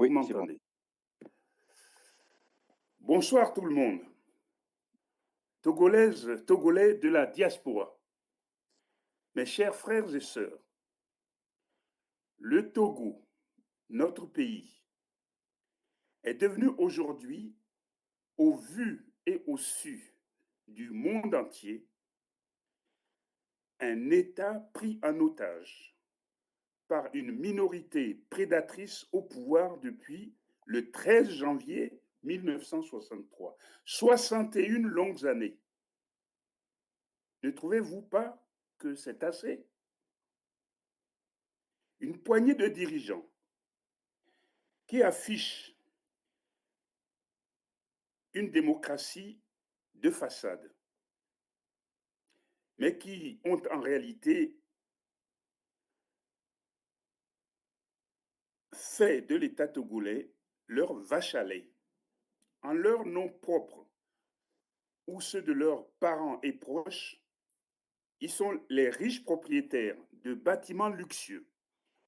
Vous Oui, c'est bon. m'entendez? Bonsoir tout le monde. Togolaises, Togolais de la diaspora. Mes chers frères et sœurs, le Togo, notre pays, est devenu aujourd'hui, au vu et au su du monde entier, un État pris en otage par une minorité prédatrice au pouvoir depuis le 13 janvier 1963. 61 longues années. Ne trouvez-vous pas que c'est assez? Une poignée de dirigeants qui affichent une démocratie de façade, mais qui ont en réalité fait de l'État togolais leur vache à lait, en leur nom propre ou ceux de leurs parents et proches. Ils sont les riches propriétaires de bâtiments luxueux,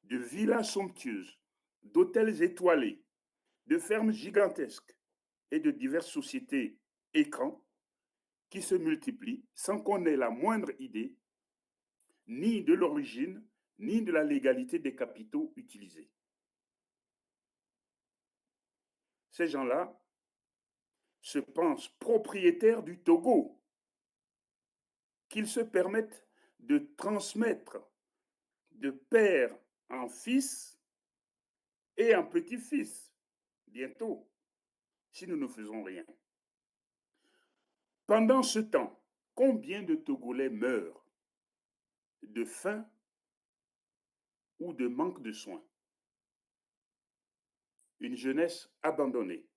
de villas somptueuses, d'hôtels étoilés, de fermes gigantesques et de diverses sociétés écrans qui se multiplient sans qu'on ait la moindre idée ni de l'origine, ni de la légalité des capitaux utilisés. Ces gens-là se pensent propriétaires du Togo, qu'ils se permettent de transmettre de père en fils et en petit-fils, bientôt, si nous ne faisons rien. Pendant ce temps, combien de Togolais meurent de faim ou de manque de soins? Une jeunesse abandonnée,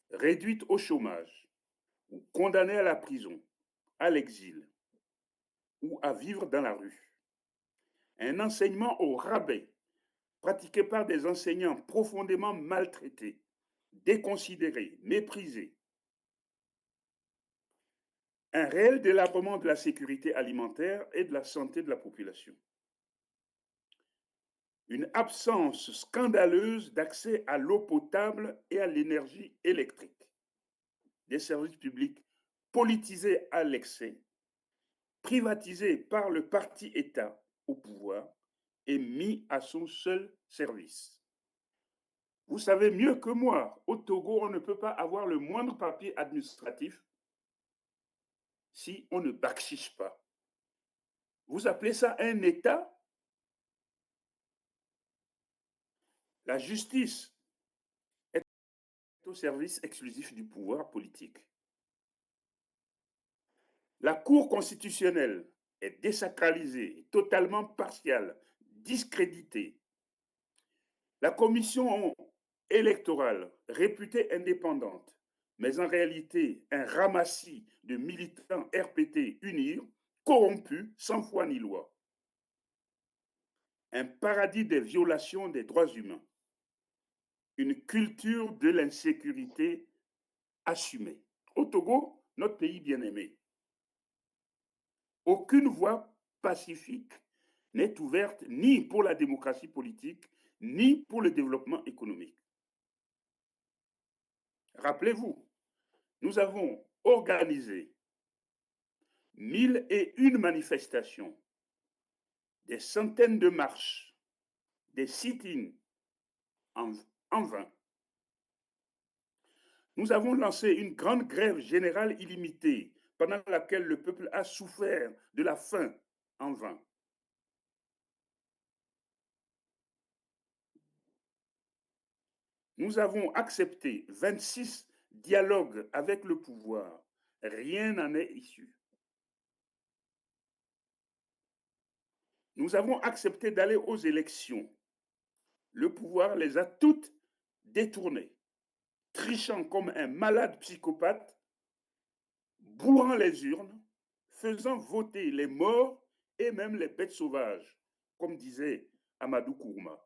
réduite au chômage ou condamnée à la prison, à l'exil ou à vivre dans la rue. Un enseignement au rabais pratiqué par des enseignants profondément maltraités, déconsidérés, méprisés. Un réel délabrement de la sécurité alimentaire et de la santé de la population. Une absence scandaleuse d'accès à l'eau potable et à l'énergie électrique. Des services publics politisés à l'excès, privatisés par le parti État au pouvoir et mis à son seul service. Vous savez mieux que moi, au Togo, on ne peut pas avoir le moindre papier administratif si on ne bakchiche pas. Vous appelez ça un État? La justice est au service exclusif du pouvoir politique. La Cour constitutionnelle est désacralisée, totalement partiale, discréditée. La commission électorale, réputée indépendante, mais en réalité un ramassis de militants RPT UNIR, corrompus sans foi ni loi. Un paradis des violations des droits humains. Une culture de l'insécurité assumée. Au Togo, notre pays bien-aimé, aucune voie pacifique n'est ouverte ni pour la démocratie politique, ni pour le développement économique. Rappelez-vous, nous avons organisé 1001 manifestations, des centaines de marches, des sit-ins en vain. Nous avons lancé une grande grève générale illimitée pendant laquelle le peuple a souffert de la faim en vain. Nous avons accepté 26 dialogues avec le pouvoir. Rien n'en est issu. Nous avons accepté d'aller aux élections. Le pouvoir les a toutes détournées, trichant comme un malade psychopathe, bourrant les urnes, faisant voter les morts et même les bêtes sauvages, comme disait Amadou Kourouma,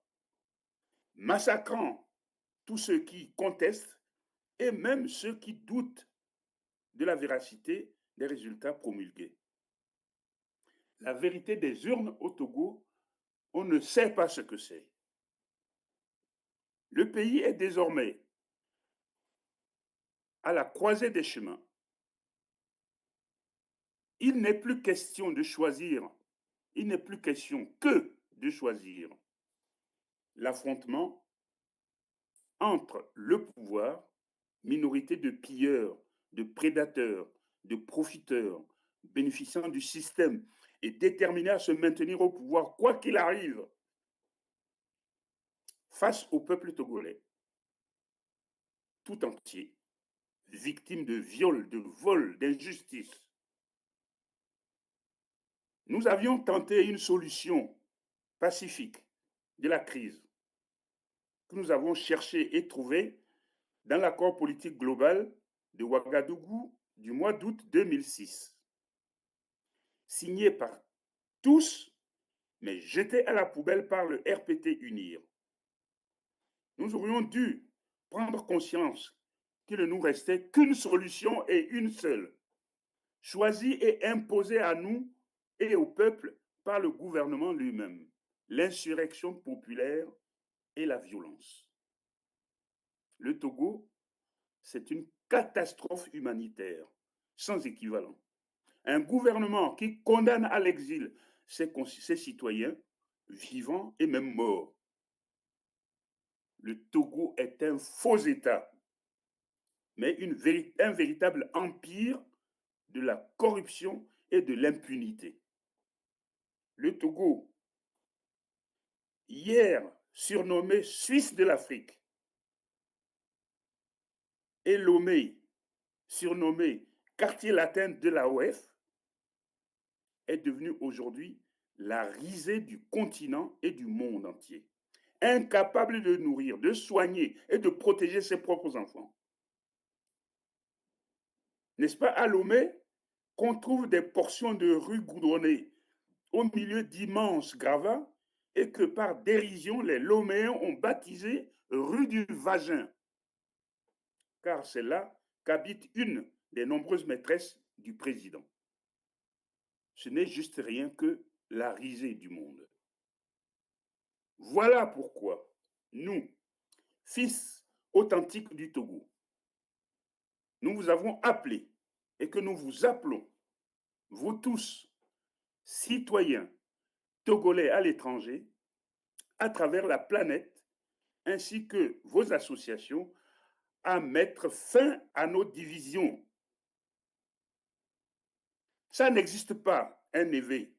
massacrant tous ceux qui contestent et même ceux qui doutent de la véracité des résultats promulgués. La vérité des urnes au Togo, on ne sait pas ce que c'est. Le pays est désormais à la croisée des chemins. Il n'est plus question de choisir, il n'est plus question que de choisir l'affrontement entre le pouvoir, minorité de pilleurs, de prédateurs, de profiteurs, bénéficiant du système et déterminés à se maintenir au pouvoir quoi qu'il arrive, face au peuple togolais tout entier, victime de viols, de vols, d'injustice. Nous avions tenté une solution pacifique de la crise que nous avons cherché et trouvé dans l'accord politique global de Ouagadougou du mois d'août 2006, signé par tous, mais jeté à la poubelle par le RPT UNIR. Nous aurions dû prendre conscience qu'il ne nous restait qu'une solution et une seule, choisie et imposée à nous et au peuple par le gouvernement lui-même, l'insurrection populaire et la violence. Le Togo, c'est une catastrophe humanitaire sans équivalent. Un gouvernement qui condamne à l'exil ses citoyens, vivants et même morts. Le Togo est un faux État, mais un véritable empire de la corruption et de l'impunité. Le Togo, hier surnommé Suisse de l'Afrique, et Lomé, surnommé quartier latin de la l'AOF, est devenu aujourd'hui la risée du continent et du monde entier. Incapable de nourrir, de soigner et de protéger ses propres enfants. N'est-ce pas à Lomé qu'on trouve des portions de rues goudronnées au milieu d'immenses gravats et que par dérision, les Loméens ont baptisé rue du Vagin, car c'est là qu'habite une des nombreuses maîtresses du président. Ce n'est juste rien que la risée du monde. Voilà pourquoi nous, fils authentiques du Togo, nous vous avons appelé et que nous vous appelons, vous tous, citoyens togolais à l'étranger, à travers la planète, ainsi que vos associations, à mettre fin à nos divisions. Ça n'existe pas, un Évé,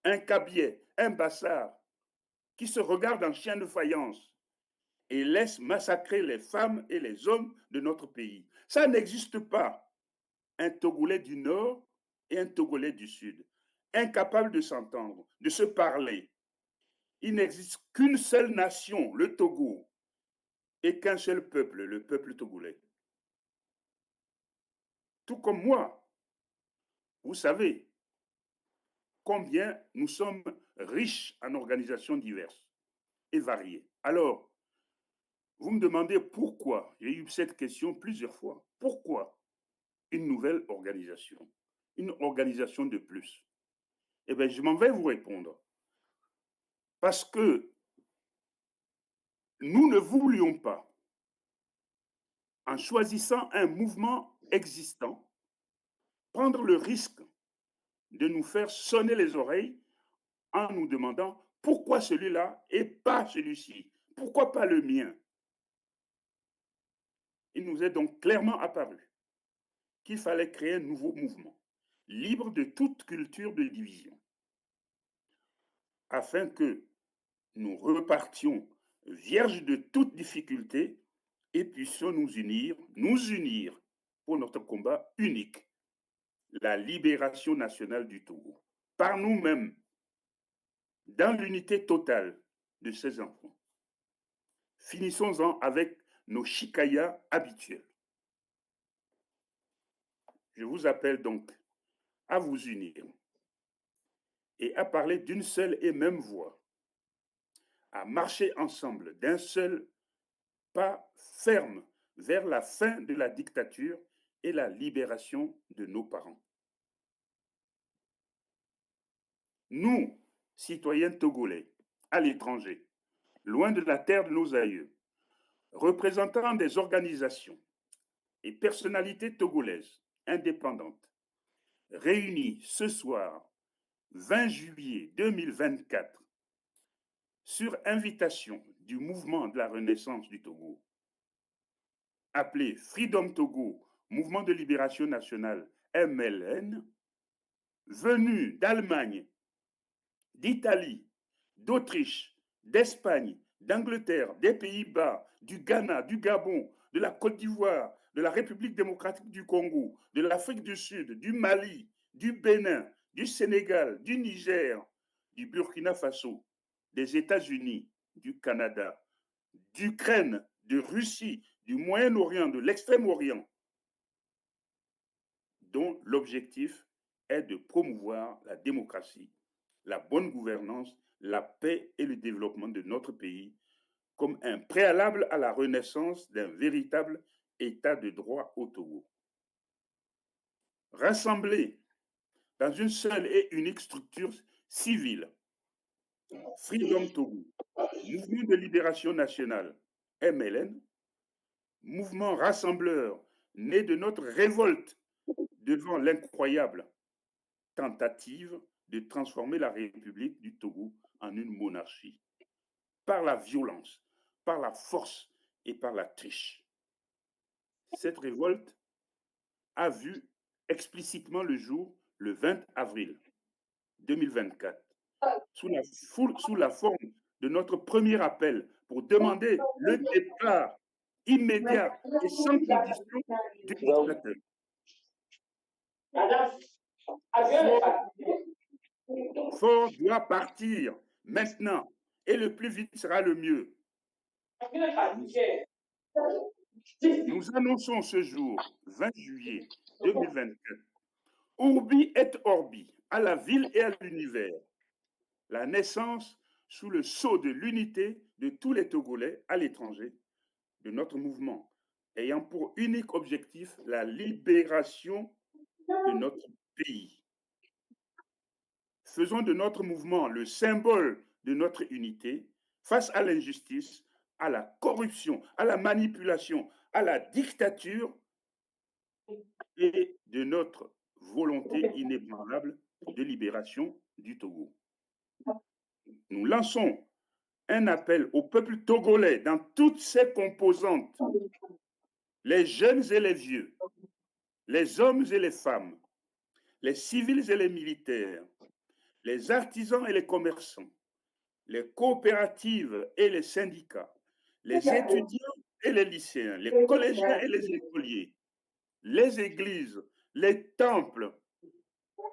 un Kabiet, un Bassard, qui se regardent en chien de faïence et laissent massacrer les femmes et les hommes de notre pays. Ça n'existe pas. Un Togolais du Nord et un Togolais du Sud, incapables de s'entendre, de se parler. Il n'existe qu'une seule nation, le Togo, et qu'un seul peuple, le peuple togolais. Tout comme moi, vous savez combien nous sommes riches en organisations diverses et variées. Alors, vous me demandez pourquoi, j'ai eu cette question plusieurs fois, pourquoi une nouvelle organisation, une organisation de plus? Eh bien, je m'en vais vous répondre. Parce que nous ne voulions pas, en choisissant un mouvement existant, prendre le risque de nous faire sonner les oreilles en nous demandant pourquoi celui-là et pas celui-ci, pourquoi pas le mien. Il nous est donc clairement apparu qu'il fallait créer un nouveau mouvement, libre de toute culture de division, afin que nous repartions vierges de toute difficulté et puissions nous unir pour notre combat unique, la libération nationale du Togo, par nous-mêmes, dans l'unité totale de ces enfants. Finissons-en avec nos chicayas habituels. Je vous appelle donc à vous unir et à parler d'une seule et même voix, à marcher ensemble d'un seul pas ferme vers la fin de la dictature et la libération de nos parents. Nous, citoyens togolais, à l'étranger, loin de la terre de nos aïeux, représentants des organisations et personnalités togolaises indépendantes réunis ce soir, 20 juillet 2024, sur invitation du mouvement de la Renaissance du Togo, appelé Freedom Togo, Mouvement de Libération Nationale, MLN, venu d'Allemagne, d'Italie, d'Autriche, d'Espagne, d'Angleterre, des Pays-Bas, du Ghana, du Gabon, de la Côte d'Ivoire, de la République démocratique du Congo, de l'Afrique du Sud, du Mali, du Bénin, du Sénégal, du Niger, du Burkina Faso, des États-Unis, du Canada, d'Ukraine, de Russie, du Moyen-Orient, de l'Extrême-Orient, dont l'objectif est de promouvoir la démocratie, la bonne gouvernance, la paix et le développement de notre pays comme un préalable à la renaissance d'un véritable état de droit au Togo. Rassemblés dans une seule et unique structure civile, Freedom Togo, Mouvement de libération nationale, MLN, mouvement rassembleur né de notre révolte devant l'incroyable tentative de transformer la République du Togo en une monarchie, par la violence, par la force et par la triche. Cette révolte a vu explicitement le jour le 20 avril 2024, sous la forme de notre premier appel pour demander le départ immédiat et sans condition du dictateur. Fort doit partir maintenant et le plus vite sera le mieux. Nous annonçons ce jour, 20 juillet 2024, Urbi et Orbi, à la ville et à l'univers, la naissance sous le sceau de l'unité de tous les Togolais à l'étranger, de notre mouvement, ayant pour unique objectif la libération de notre pays. Faisons de notre mouvement le symbole de notre unité face à l'injustice, à la corruption, à la manipulation, à la dictature et de notre volonté inébranlable de libération du Togo. Nous lançons un appel au peuple togolais dans toutes ses composantes, les jeunes et les vieux, les hommes et les femmes, les civils et les militaires, les artisans et les commerçants, les coopératives et les syndicats, les étudiants et les lycéens, les collégiens et les écoliers, les églises, les temples,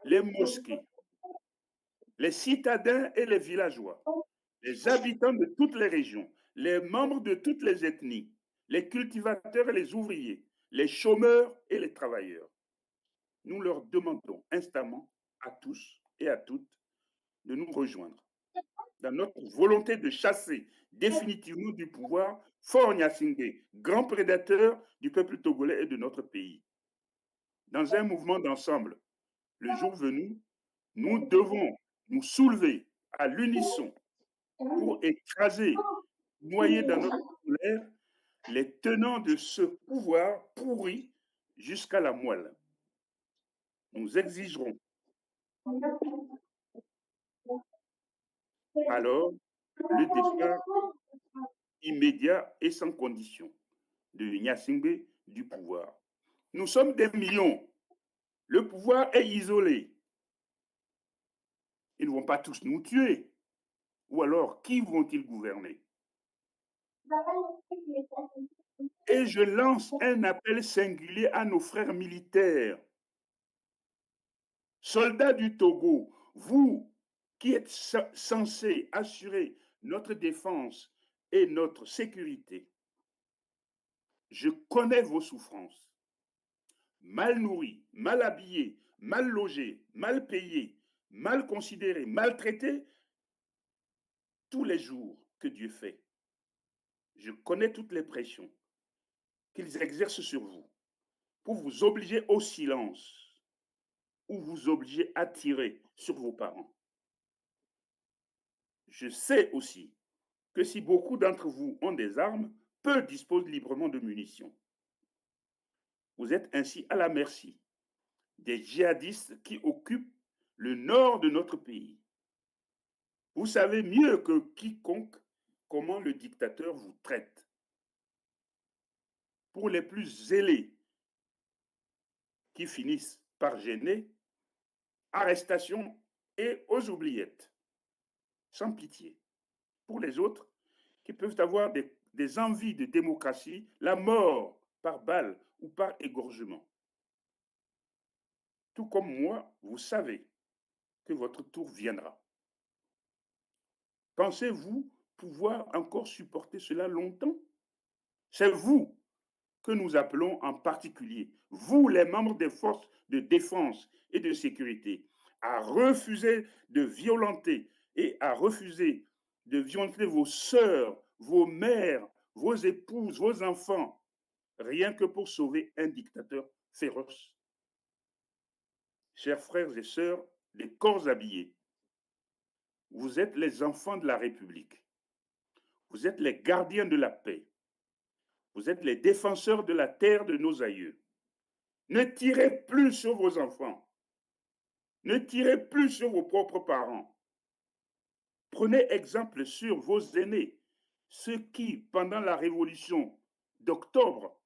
les mosquées, les citadins et les villageois, les habitants de toutes les régions, les membres de toutes les ethnies, les cultivateurs et les ouvriers, les chômeurs et les travailleurs. Nous leur demandons instamment à tous et à toutes de nous rejoindre dans notre volonté de chasser définitivement du pouvoir Faure Gnassingbé, grand prédateur du peuple togolais et de notre pays. Dans un mouvement d'ensemble, le jour venu, nous devons nous soulever à l'unisson pour écraser, noyer dans notre colère les tenants de ce pouvoir pourri jusqu'à la moelle. Nous exigerons alors le départ immédiat et sans condition de Gnassingbé du pouvoir. Nous sommes des millions. Le pouvoir est isolé. Ils ne vont pas tous nous tuer. Ou alors, qui vont-ils gouverner? Et je lance un appel singulier à nos frères militaires. Soldats du Togo, vous qui êtes censés assurer notre défense et notre sécurité, je connais vos souffrances. Mal nourris, mal habillés, mal logés, mal payés, mal considérés, maltraités, tous les jours que Dieu fait. Je connais toutes les pressions qu'ils exercent sur vous pour vous obliger au silence ou vous obliger à tirer sur vos parents. Je sais aussi que si beaucoup d'entre vous ont des armes, peu disposent librement de munitions. Vous êtes ainsi à la merci des djihadistes qui occupent le nord de notre pays. Vous savez mieux que quiconque comment le dictateur vous traite. Pour les plus zélés qui finissent par gêner, arrestation et aux oubliettes, sans pitié. Pour les autres qui peuvent avoir des envies de démocratie, la mort par balle ou par égorgement. Tout comme moi, vous savez que votre tour viendra. Pensez-vous pouvoir encore supporter cela longtemps? C'est vous que nous appelons en particulier, vous les membres des forces de défense et de sécurité, à refuser de violenter et à refuser de violenter vos sœurs, vos mères, vos épouses, vos enfants, rien que pour sauver un dictateur féroce. Chers frères et sœurs, les corps habillés, vous êtes les enfants de la République. Vous êtes les gardiens de la paix. Vous êtes les défenseurs de la terre de nos aïeux. Ne tirez plus sur vos enfants. Ne tirez plus sur vos propres parents. Prenez exemple sur vos aînés, ceux qui, pendant la révolution d'octobre,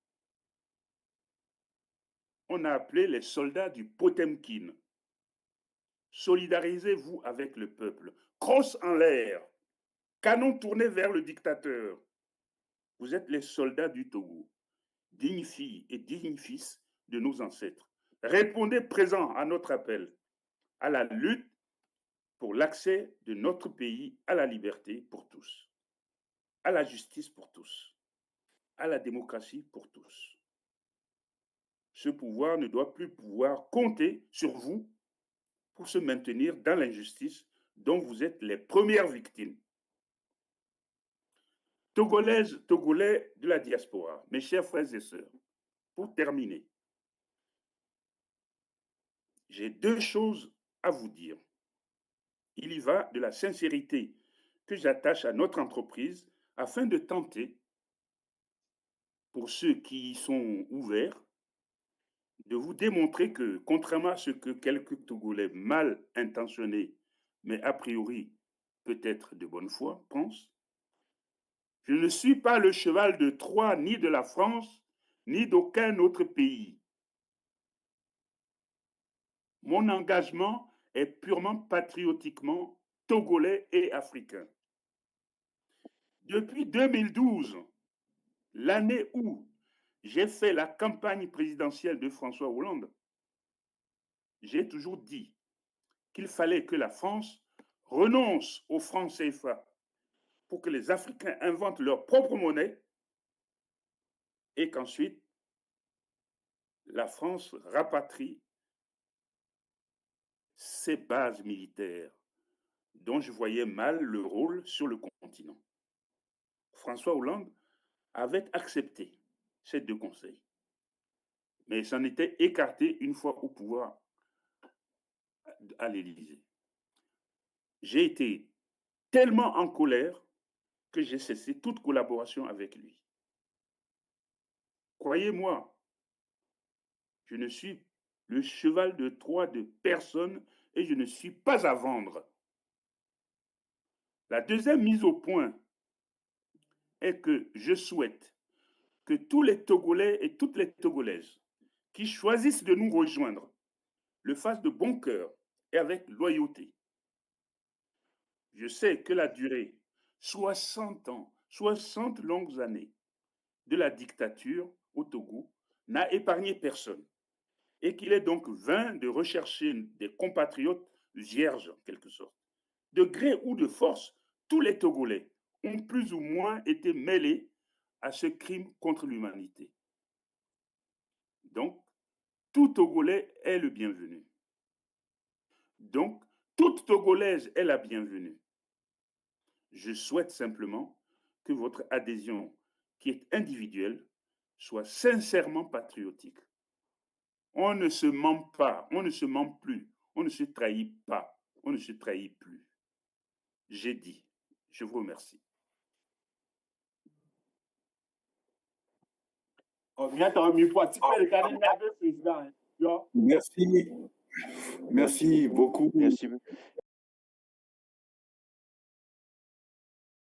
on a appelé les soldats du Potemkin. Solidarisez-vous avec le peuple. Crosse en l'air. Canon tourné vers le dictateur. Vous êtes les soldats du Togo, dignes filles et dignes fils de nos ancêtres. Répondez présent à notre appel, à la lutte pour l'accès de notre pays à la liberté pour tous, à la justice pour tous, à la démocratie pour tous. Ce pouvoir ne doit plus pouvoir compter sur vous pour se maintenir dans l'injustice dont vous êtes les premières victimes. Togolaises, Togolais de la diaspora, mes chers frères et sœurs, pour terminer, j'ai deux choses à vous dire. Il y va de la sincérité que j'attache à notre entreprise afin de tenter, pour ceux qui y sont ouverts, de vous démontrer que, contrairement à ce que quelques Togolais mal intentionnés, mais a priori peut-être de bonne foi, pensent, je ne suis pas le cheval de Troie ni de la France, ni d'aucun autre pays. Mon engagement est purement patriotiquement togolais et africain. Depuis 2012, l'année où j'ai fait la campagne présidentielle de François Hollande, j'ai toujours dit qu'il fallait que la France renonce au franc CFA pour que les Africains inventent leur propre monnaie et qu'ensuite la France rapatrie ses bases militaires dont je voyais mal le rôle sur le continent. François Hollande avait accepté ces deux conseils, mais s'en était écarté une fois au pouvoir à l'Élysée. J'ai été tellement en colère que j'ai cessé toute collaboration avec lui. Croyez-moi, je ne suis le cheval de Troie de personne et je ne suis pas à vendre. La deuxième mise au point est que je souhaite que tous les Togolais et toutes les Togolaises qui choisissent de nous rejoindre le fassent de bon cœur et avec loyauté. Je sais que la durée, 60 ans, 60 longues années de la dictature au Togo n'a épargné personne et qu'il est donc vain de rechercher des compatriotes vierges en quelque sorte. De gré ou de force, tous les Togolais ont plus ou moins été mêlés à ce crime contre l'humanité. Donc, tout Togolais est le bienvenu. Donc, toute Togolaise est la bienvenue. Je souhaite simplement que votre adhésion, qui est individuelle, soit sincèrement patriotique. On ne se ment pas, on ne se ment plus, on ne se trahit pas, on ne se trahit plus. J'ai dit. Je vous remercie. Merci. Merci beaucoup. Merci.